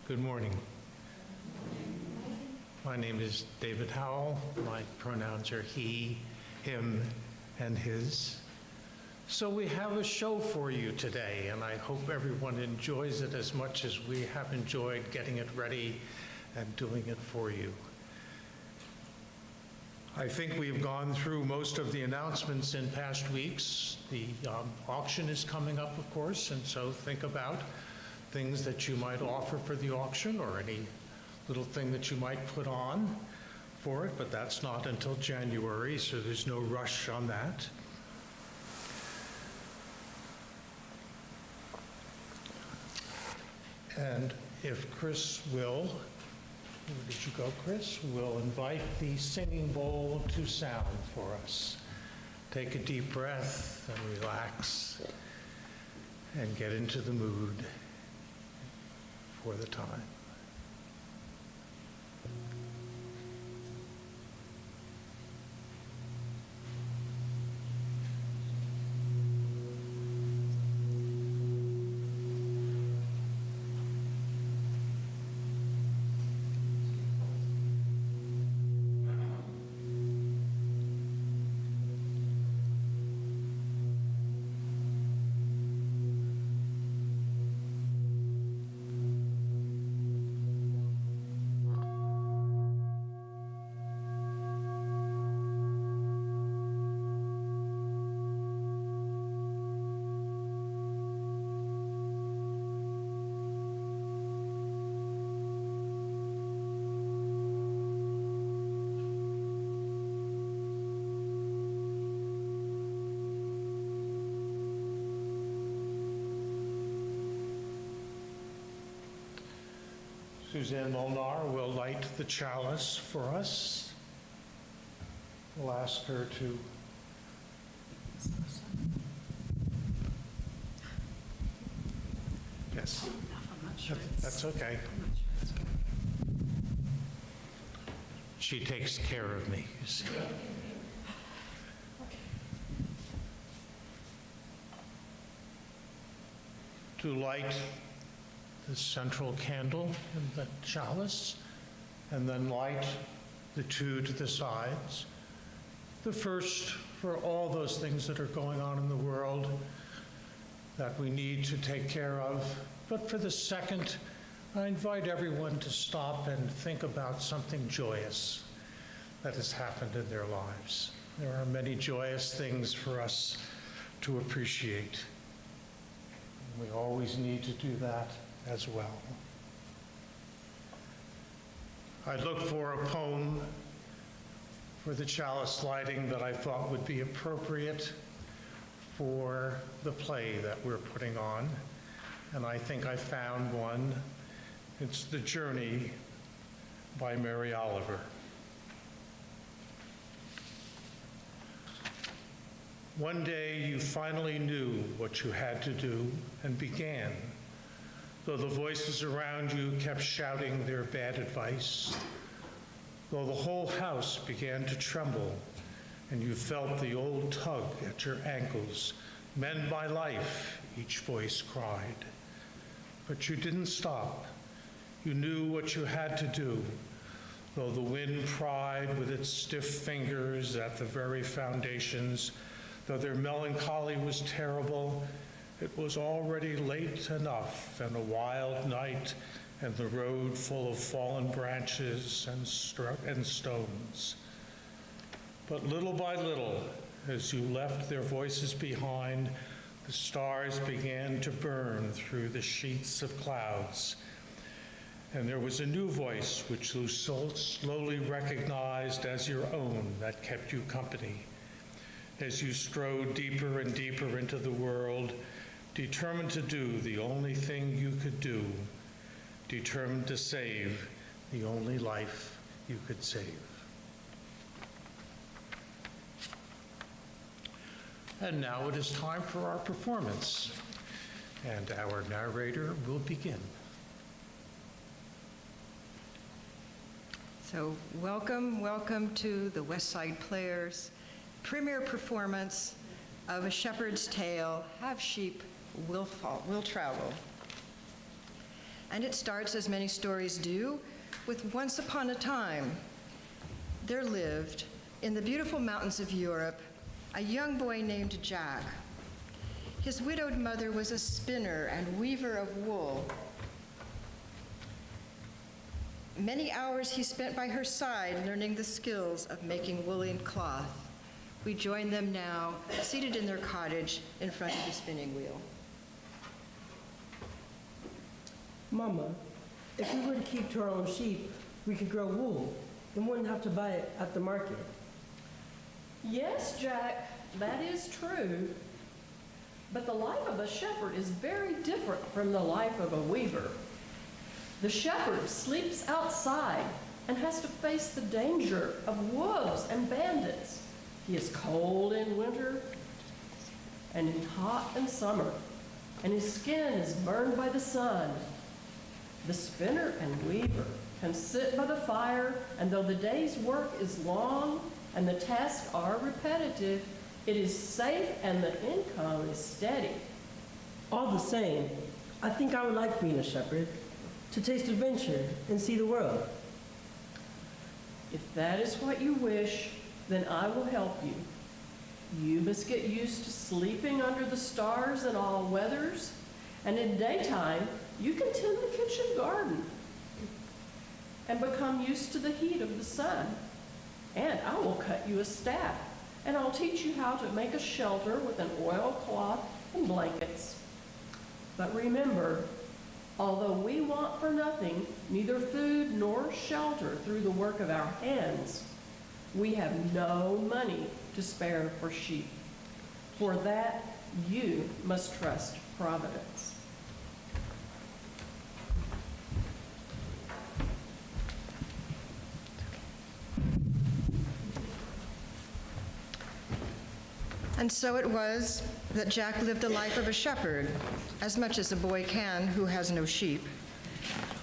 Good morning. My name is David Howell. My pronouns are he, him, and his. So we have a show for you today, and I hope everyone enjoys it as much as we have enjoyed getting it ready and doing it for you. I think we've gone through most of the announcements in past weeks. The auction is coming up, of course, and so think about things that you might offer for the auction or any little thing that you might put on for it, but that's not until January, so there's no rush on that. And if Chris will, where did you go, Chris? Will invite the singing bowl to sound for us. Take a deep breath and relax and get into the mood for the time. Suzanne Molnar will light the chalice for us. We'll ask her to yes. I'm not sure. That's okay. She takes care of me, you see. To light the central candle in the chalice, and then light the two to the sides. The first for all those things that are going on in the world that we need to take care of. But for the second, I invite everyone to stop and think about something joyous that has happened in their lives. There are many joyous things for us to appreciate. We always need to do that as well. I looked for a poem for the chalice lighting that I thought would be appropriate for the play that we're putting on, and I think I found one. It's The Journey by Mary Oliver. One day you finally knew what you had to do and began, though the voices around you kept shouting their bad advice, though the whole house began to tremble and you felt the old tug at your ankles. Mend my life, each voice cried. But you didn't stop. You knew what you had to do, though the wind pried with its stiff fingers at the very foundations, though their melancholy was terrible. It was already late enough and a wild night and the road full of fallen branches and stones. But little by little, as you left their voices behind, the stars began to burn through the sheets of clouds. And there was a new voice which you slowly recognized as your own that kept you company. As you strode deeper and deeper into the world, determined to do the only thing you could do, determined to save the only life you could save. And now it is time for our performance, and our narrator will begin. So welcome to the Westside Players premiere performance of A Shepherd's Tale, Have Sheep, Will Travel. And it starts, as many stories do, with once upon a time, there lived in the beautiful mountains of Europe a young boy named Jack. His widowed mother was a spinner and weaver of wool. Many hours he spent by her side learning the skills of making woolen cloth. We join them now, seated in their cottage in front of the spinning wheel. Mama, if we were to keep to our own sheep, we could grow wool and wouldn't have to buy it at the market. Yes, Jack, that is true. But the life of a shepherd is very different from the life of a weaver. The shepherd sleeps outside and has to face the danger of wolves and bandits. He is cold in winter and hot in summer, and his skin is burned by the sun. The spinner and weaver can sit by the fire, and though the day's work is long and the tasks are repetitive, it is safe and the income is steady. All the same, I think I would like being a shepherd, to taste adventure and see the world. If that is what you wish, then I will help you. You must get used to sleeping under the stars in all weathers, and in daytime, you can tend the kitchen garden and become used to the heat of the sun. And I will cut you a staff, and I'll teach you how to make a shelter with an oilcloth and blankets. But remember, although we want for nothing, neither food nor shelter through the work of our hands, we have no money to spare for sheep. For that, you must trust Providence. And so it was that Jack lived the life of a shepherd, as much as a boy can who has no sheep.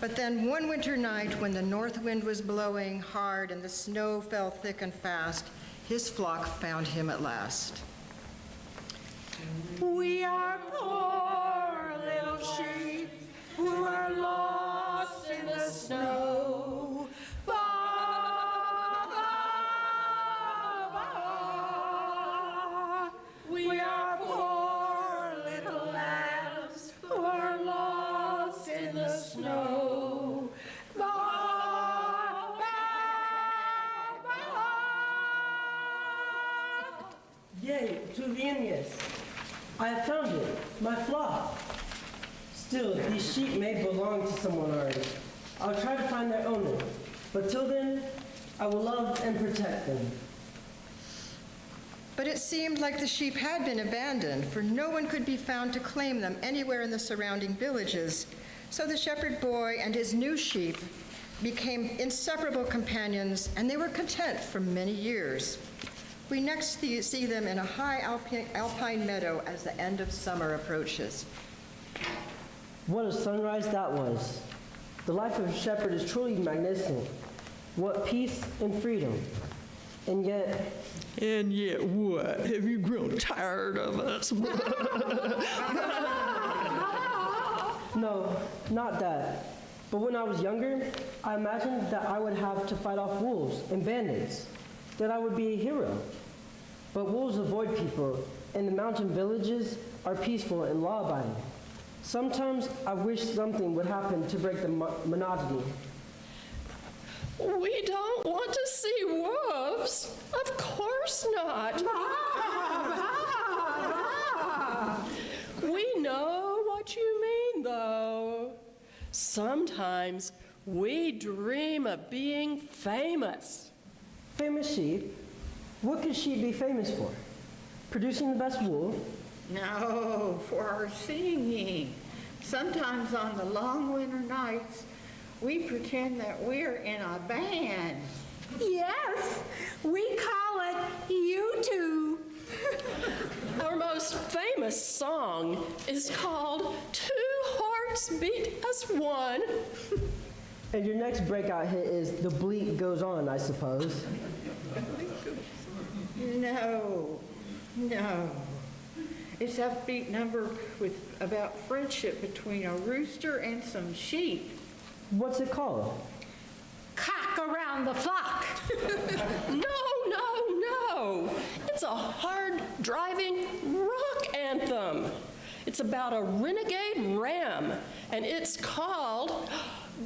But then one winter night, when the north wind was blowing hard and the snow fell thick and fast, his flock found him at last. We are poor little sheep who are lost in the snow. Ba, ba, ba. We are poor little lambs who are lost in the snow. Ba, ba, ba. Yay, to the end, yes. I have found it, my flock. Still, these sheep may belong to someone already. I'll try to find their owner, but till then, I will love and protect them. But it seemed like the sheep had been abandoned, for no one could be found to claim them anywhere in the surrounding villages. So the shepherd boy and his new sheep became inseparable companions, and they were content for many years. We next see them in a high alpine meadow as the end of summer approaches. What a sunrise that was. The life of a shepherd is truly magnificent. What peace and freedom. And yet what? Have you grown tired of us? no, not that. But when I was younger, I imagined that I would have to fight off wolves and bandits, that I would be a hero. But wolves avoid people, and the mountain villages are peaceful and law-abiding. Sometimes I wish something would happen to break the monotony. We don't want to see wolves. Of course not. We know what you mean, though. Sometimes we dream of being famous. Famous sheep? What could sheep be famous for? Producing the best wool? No, for our singing. Sometimes on the long winter nights, we pretend that we're in a band. Yes, we call it U2. Our most famous song is called Two Hearts Beat as One. And your next breakout hit is The Bleat Goes On, I suppose. No. It's upbeat number with about friendship between a rooster and some sheep. What's it called? Cock around the flock. No. It's a hard-driving rock anthem. It's about a renegade ram, and it's called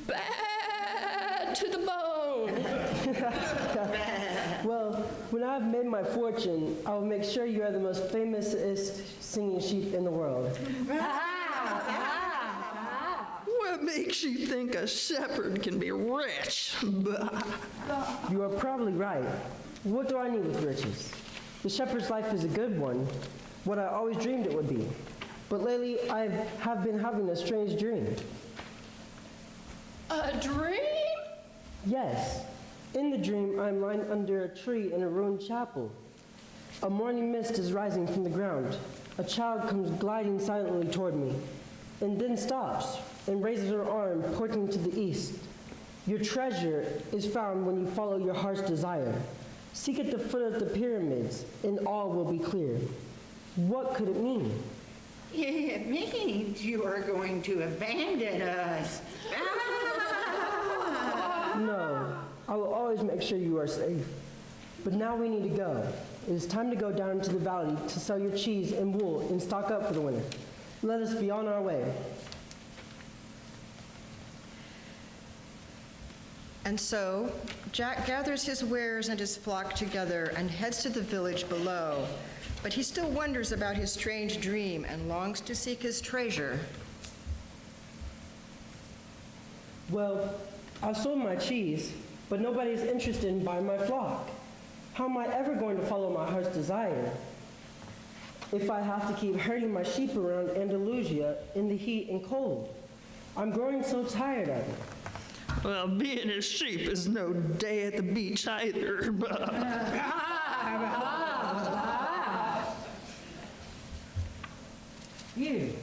Bad to the Bone. Well, when I've made my fortune, I will make sure you are the most famousest singing sheep in the world. What makes you think a shepherd can be rich? You are probably right. What do I need with riches? The shepherd's life is a good one, what I always dreamed it would be. But lately, I have been having a strange dream. A dream? Yes. In the dream, I'm lying under a tree in a ruined chapel. A morning mist is rising from the ground. A child comes gliding silently toward me, and then stops and raises her arm, pointing to the east. Your treasure is found when you follow your heart's desire. Seek at the foot of the pyramids, and all will be clear. What could it mean? It means you are going to abandon us. No, I will always make sure you are safe. But now we need to go. It is time to go down into the valley to sell your cheese and wool and stock up for the winter. Let us be on our way. And so Jack gathers his wares and his flock together and heads to the village below. But he still wonders about his strange dream and longs to seek his treasure. Well, I sold my cheese, but nobody is interested in buying my flock. How am I ever going to follow my heart's desire if I have to keep herding my sheep around Andalusia in the heat and cold? I'm growing so tired of it. Well, being a sheep is no day at the beach either. You,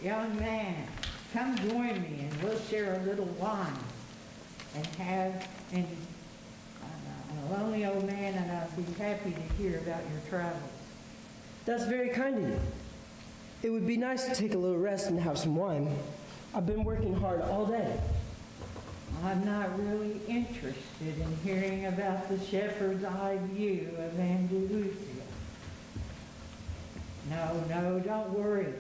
young man, come join me and we'll share a little wine and I'm a lonely old man and I'll be happy to hear about your travels. That's very kind of you. It would be nice to take a little rest and have some wine. I've been working hard all day. I'm not really interested in hearing about the shepherd's eye view of Andalusia. No, don't worry.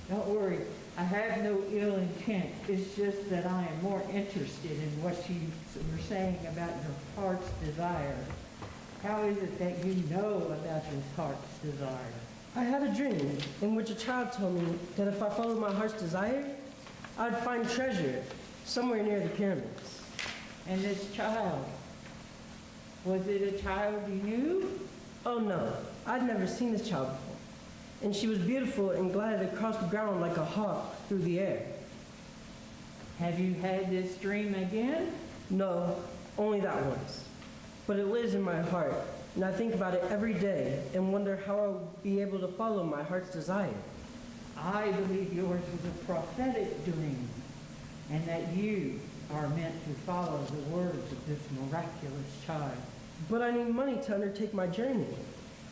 Don't worry. I have no ill intent. It's just that I am more interested in what you were saying about your heart's desire. How is it that you know about this heart's desire? I had a dream in which a child told me that if I followed my heart's desire, I'd find treasure somewhere near the pyramids. And this child, was it a child you knew? Oh no, I'd never seen this child before. And she was beautiful and glided across the ground like a hawk through the air. Have you had this dream again? No, only that once. But it lives in my heart, and I think about it every day and wonder how I'll be able to follow my heart's desire. I believe yours was a prophetic dream, and that you are meant to follow the words of this miraculous child. But I need money to undertake my journey,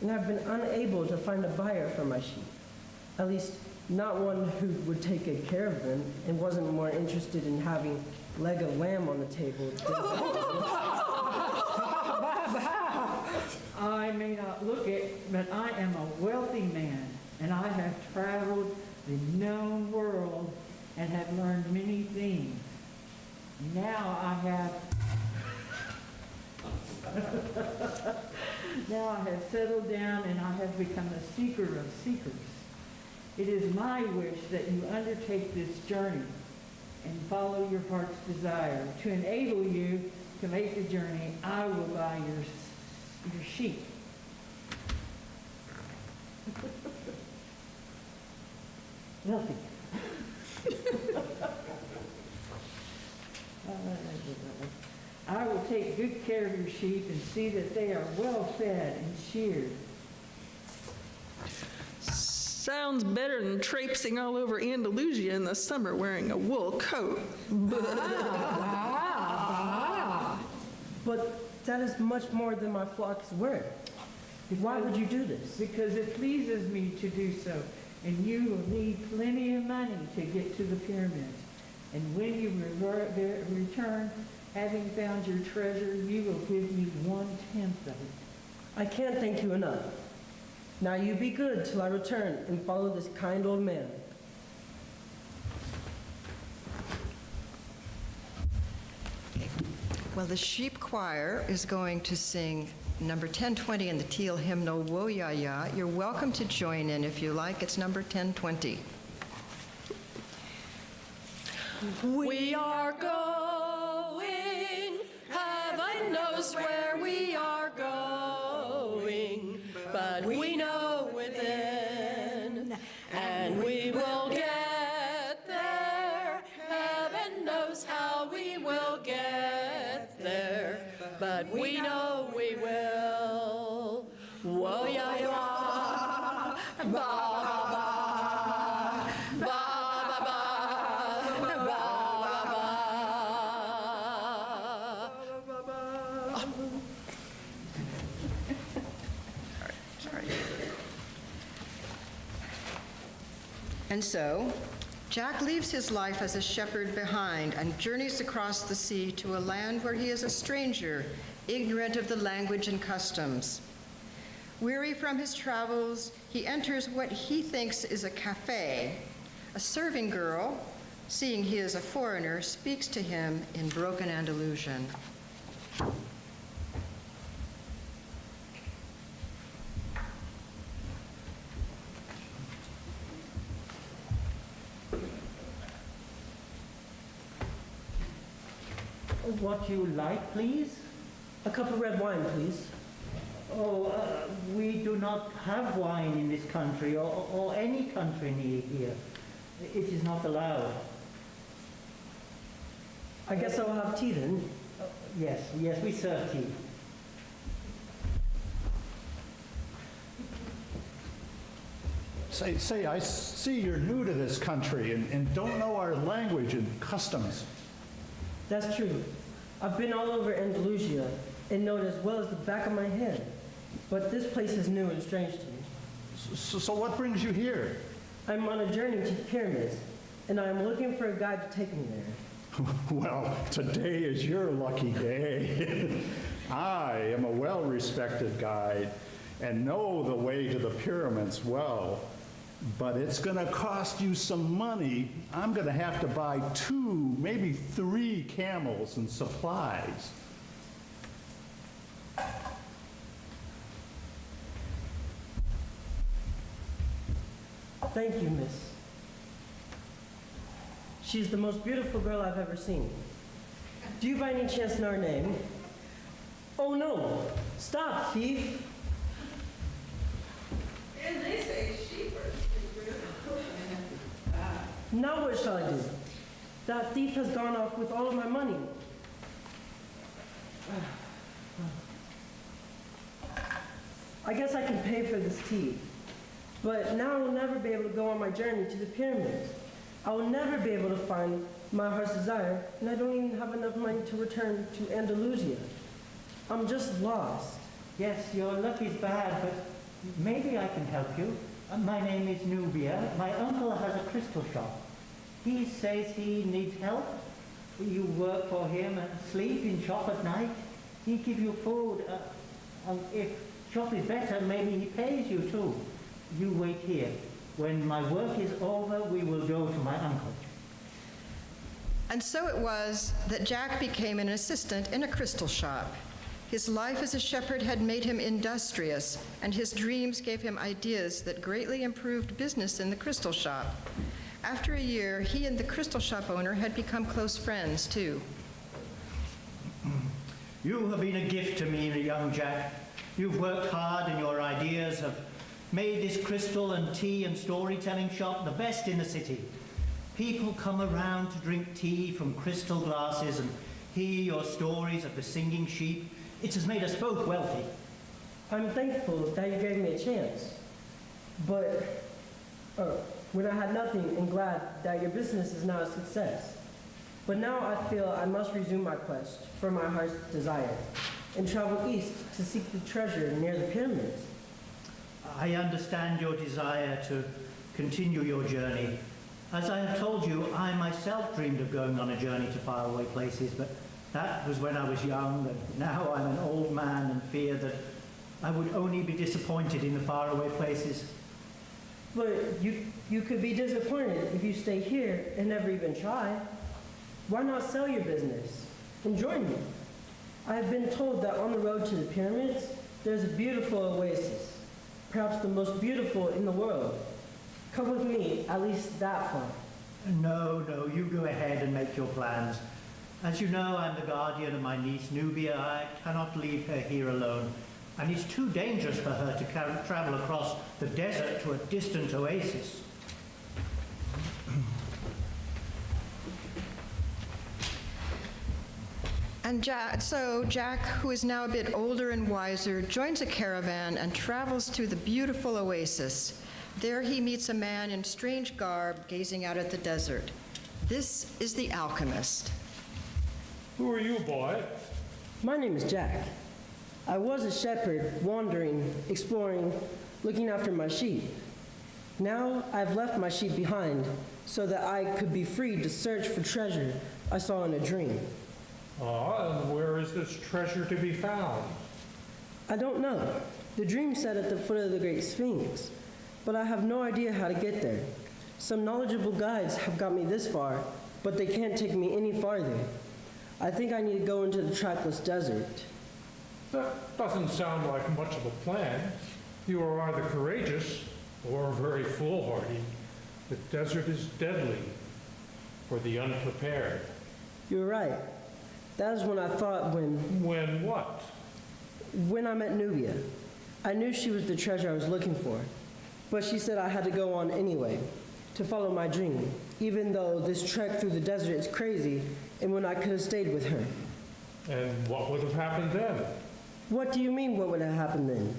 and I've been unable to find a buyer for my sheep. At least, not one who would take good care of them and wasn't more interested in having leg of lamb on the table. I may not look it, but I am a wealthy man, and I have traveled the known world and have learned many things. Now I have settled down and I have become a seeker of seekers. It is my wish that you undertake this journey and follow your heart's desire. To enable you to make the journey, I will buy your sheep. Nothing. I will take good care of your sheep and see that they are well fed and sheared. Sounds better than traipsing all over Andalusia in the summer wearing a wool coat. But that is much more than my flock is worth. Why would you do this? Because it pleases me to do so. and you will need plenty of money to get to the pyramids. And when you return, having found your treasure, you will give me 1/10 of it. I can't thank you enough. Now you be good till I return and follow this kind old man. Well, the sheep choir is going to sing number 1020 in the Teal hymnal, Wo Ya Ya. You're welcome to join in if you like. It's number 1020. We are going, heaven knows where we are going, but we know within, and we will get there. Heaven knows how we will get there, but we know we will. Whoa, ya, ya, ba, ba, ba, ba, ba, ba. And so, Jack leaves his life as a shepherd behind and journeys across the sea to a land where he is a stranger, ignorant of the language and customs. Weary from his travels, he enters what he thinks is a cafe. A serving girl, seeing he is a foreigner, speaks to him in broken Andalusian. What you like, please? A cup of red wine, please. Oh, we do not have wine in this country or any country near here. It is not allowed. I guess I'll have tea then. Yes, we serve tea. Say, I see you're new to this country and don't know our language and customs. That's true. I've been all over Andalusia and know it as well as the back of my head. But this place is new and strange to me. So what brings you here? I'm on a journey to the pyramids, and I am looking for a guide to take me there. Well, today is your lucky day. I am a well-respected guide and know the way to the pyramids well, but it's going to cost you some money. I'm going to have to buy 2, maybe 3 camels and supplies. Thank you, miss. She's the most beautiful girl I've ever seen. Do you by any chance know her name? Oh no! Stop, thief! And they say sheep are stupid. Now what shall I do? That thief has gone off with all of my money. I guess I can pay for this tea. But now I will never be able to go on my journey to the pyramids. I will never be able to find my heart's desire, and I don't even have enough money to return to Andalusia. I'm just lost. Yes, your luck is bad, but maybe I can help you. My name is Nubia. My uncle has a crystal shop. He says he needs help. You work for him and sleep in shop at night. He give you food. If shop is better, maybe he pays you too. You wait here. When my work is over, we will go to my uncle. And so it was that Jack became an assistant in a crystal shop. His life as a shepherd had made him industrious, and his dreams gave him ideas that greatly improved business in the crystal shop. After a year, he and the crystal shop owner had become close friends, too. You have been a gift to me, young Jack. You've worked hard, and your ideas have made this crystal and tea and storytelling shop the best in the city. People come around to drink tea from crystal glasses and hear your stories of the singing sheep. It has made us both wealthy. I'm thankful that you gave me a chance. But when I had nothing, and glad that your business is now a success. But now I feel I must resume my quest for my heart's desire and travel east to seek the treasure near the pyramids. I understand your desire to continue your journey. As I have told you, I myself dreamed of going on a journey to faraway places, but that was when I was young, and now I'm an old man and fear that I would only be disappointed in the faraway places. But you could be disappointed if you stay here and never even try. Why not sell your business and join me? I have been told that on the road to the pyramids, there's a beautiful oasis, perhaps the most beautiful in the world. Come with me, at least that far. No, you go ahead and make your plans. As you know, I'm the guardian of my niece Nubia. I cannot leave her here alone. And it's too dangerous for her to travel across the desert to a distant oasis. And Jack, who is now a bit older and wiser, joins a caravan and travels to the beautiful oasis. There he meets a man in strange garb gazing out at the desert. This is the alchemist. Who are you, boy? My name is Jack. I was a shepherd, wandering, exploring, looking after my sheep. Now I've left my sheep behind so that I could be free to search for treasure I saw in a dream. And where is this treasure to be found? I don't know. The dream said at the foot of the Great Sphinx, but I have no idea how to get there. Some knowledgeable guides have got me this far, but they can't take me any farther. I think I need to go into the trackless desert. That doesn't sound like much of a plan. You are either courageous or very foolhardy. The desert is deadly for the unprepared. You're right. That is when I thought When what? when I met Nubia. I knew she was the treasure I was looking for, but she said I had to go on anyway, to follow my dream, even though this trek through the desert is crazy and when I could have stayed with her. And what would have happened then? What do you mean, what would have happened then?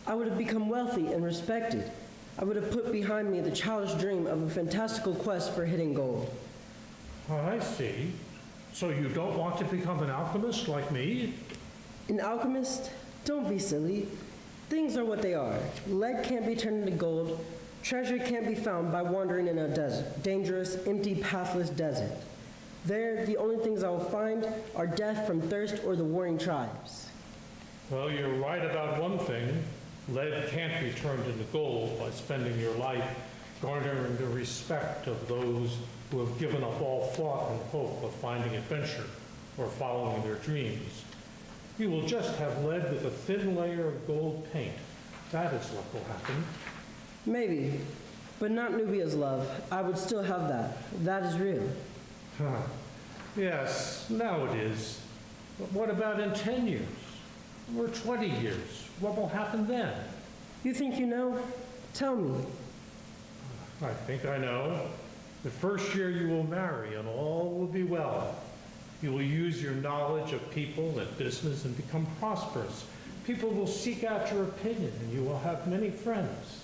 I would have become wealthy and respected. I would have put behind me the childish dream of a fantastical quest for hidden gold. Oh, I see. So you don't want to become an alchemist like me? An alchemist? Don't be silly. Things are what they are. Lead can't be turned into gold. Treasure can't be found by wandering in a desert, dangerous, empty, pathless desert. There, the only things I will find are death from thirst or the warring tribes. Well, you're right about one thing. Lead can't be turned into gold by spending your life garnering the respect of those who have given up all thought and hope of finding adventure or following their dreams. You will just have lead with a thin layer of gold paint. That is what will happen. Maybe, but not Nubia's love. I would still have that. That is real. Huh. Yes, now it is. But what about in 10 years? Or 20 years? What will happen then? You think you know? Tell me. I think I know. The first year you will marry and all will be well. You will use your knowledge of people and business and become prosperous. People will seek out your opinion and you will have many friends.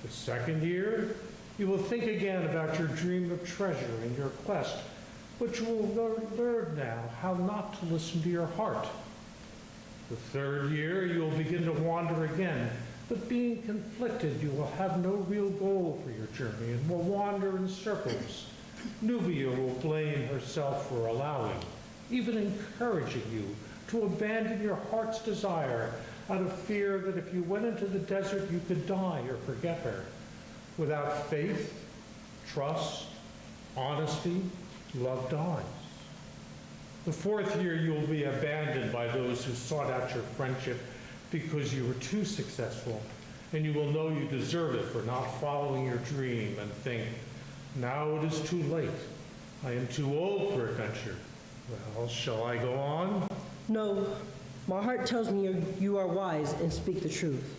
The second year, you will think again about your dream of treasure and your quest, but you will learn now how not to listen to your heart. The third year, you will begin to wander again, but being conflicted, you will have no real goal for your journey and will wander in circles. Nubia will blame herself for allowing, even encouraging you to abandon your heart's desire out of fear that if you went into the desert, you could die or forget her. Without faith, trust, honesty, love dies. The fourth year, you will be abandoned by those who sought out your friendship because you were too successful, and you will know you deserve it for not following your dream and think, now it is too late. I am too old for adventure. Well, shall I go on? No, my heart tells me you are wise and speak the truth.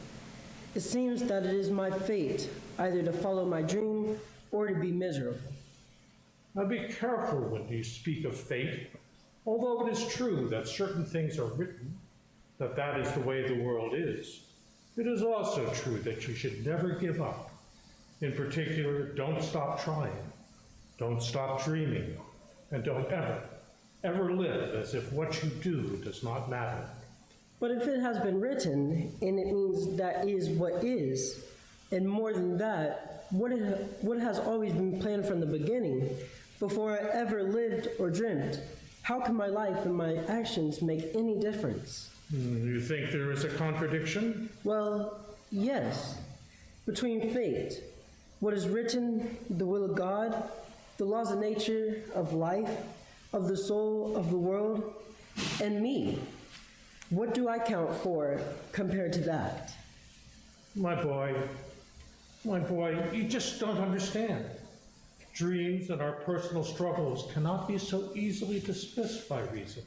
It seems that it is my fate either to follow my dream or to be miserable. Now be careful when you speak of fate. Although it is true that certain things are written, that is the way the world is, it is also true that you should never give up. In particular, don't stop trying, don't stop dreaming, and don't ever live as if what you do does not matter. But if it has been written, and it means that is what is, and more than that, what has always been planned from the beginning, before I ever lived or dreamt. How can my life and my actions make any difference? You think there is a contradiction? Well, yes. Between fate, what is written, the will of God, the laws of nature, of life, of the soul, of the world, and me. What do I count for compared to that? My boy, you just don't understand. Dreams and our personal struggles cannot be so easily dismissed by reason,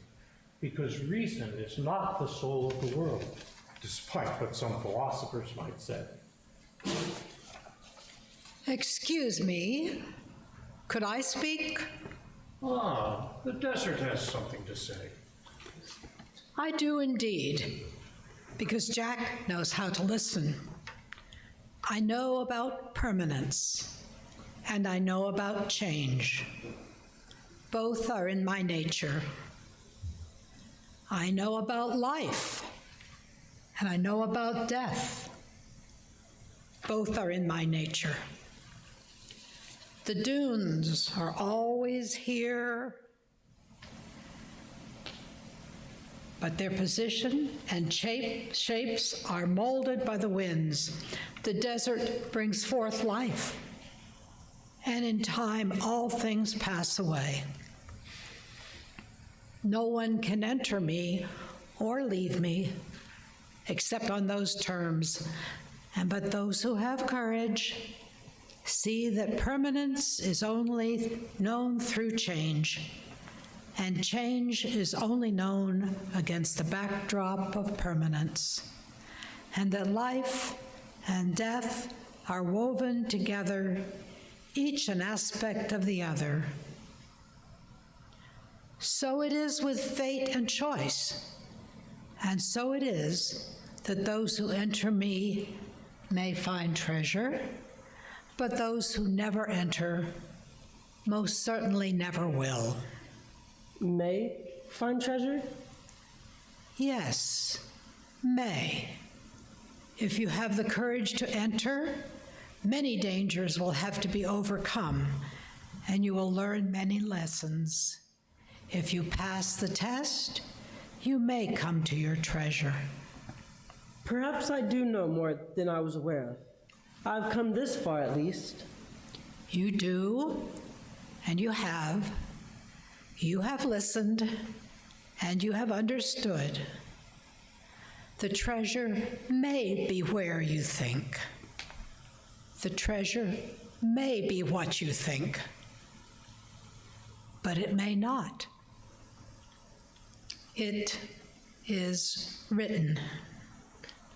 because reason is not the soul of the world, despite what some philosophers might say. Excuse me, could I speak? Ah, the desert has something to say. I do indeed, because Jack knows how to listen. I know about permanence, and I know about change. Both are in my nature. I know about life, and I know about death. Both are in my nature. The dunes are always here, but their position and shapes are molded by the winds. The desert brings forth life, and in time all things pass away. No one can enter me or leave me except on those terms, but those who have courage see that permanence is only known through change, and change is only known against the backdrop of permanence, and that life and death are woven together, each an aspect of the other. So it is with fate and choice, and so it is that those who enter me may find treasure, but those who never enter most certainly never will. May find treasure? Yes, may. If you have the courage to enter, many dangers will have to be overcome, and you will learn many lessons. If you pass the test, you may come to your treasure. Perhaps I do know more than I was aware of. I've come this far, at least. You do, and you have. You have listened, and you have understood. The treasure may be where you think. The treasure may be what you think, but it may not. It is written.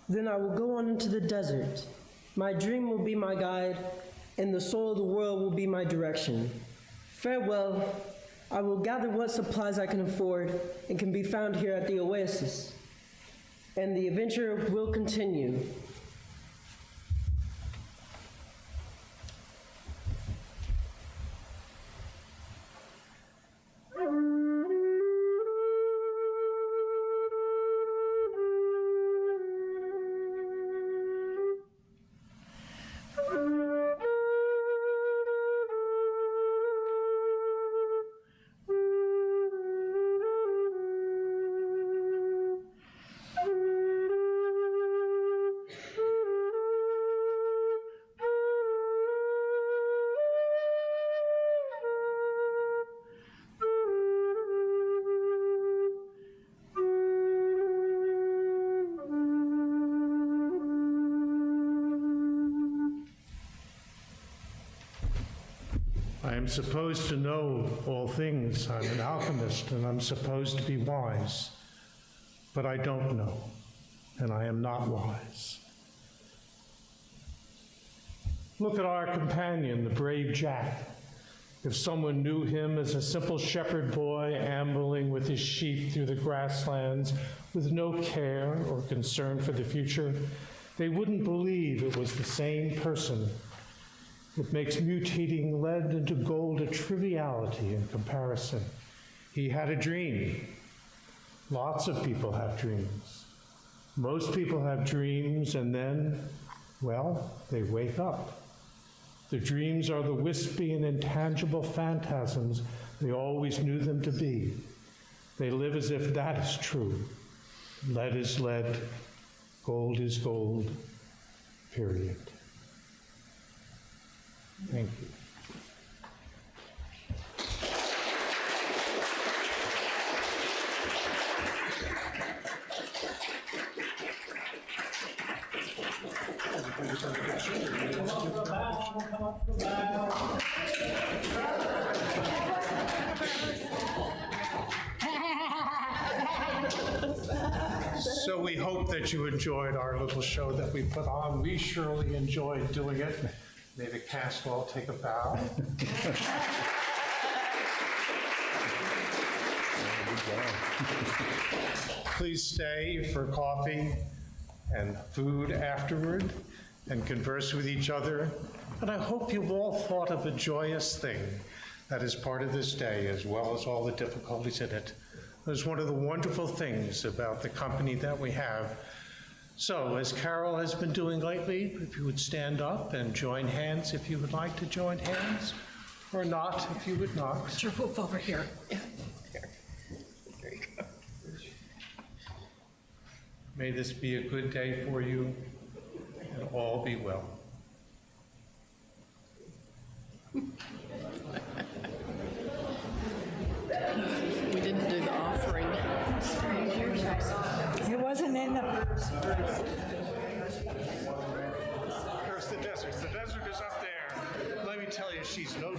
Then I will go on into the desert. My dream will be my guide, and the soul of the world will be my direction. Farewell. I will gather what supplies I can afford and can be found here at the oasis, and the adventure will continue. I am supposed to know all things. I'm an alchemist, and I'm supposed to be wise. But I don't know, and I am not wise. Look at our companion, the brave Jack. If someone knew him as a simple shepherd boy ambling with his sheep through the grasslands with no care or concern for the future, they wouldn't believe it was the same person. It makes mutating lead into gold a triviality in comparison. He had a dream. Lots of people have dreams. Most people have dreams and then, well, they wake up. The dreams are the wispy and intangible phantasms we always knew them to be. They live as if that is true. Lead is lead, gold is gold, period. Thank you. So we hope that you enjoyed our little show that we put on. We surely enjoyed doing it. May the cast all take a bow. Please stay for coffee and food afterward and converse with each other. And I hope you've all thought of a joyous thing that is part of this day, as well as all the difficulties in it. It's one of the wonderful things about the company that we have. So, as Carol has been doing lately, if you would stand up and join hands if you would like to join hands, or not if you would not. Put your hoof over here. There you go. May this be a good day for you, and all be well. We didn't do the offering. It wasn't in the... There's the desert. The desert is up there. Let me tell you, she's no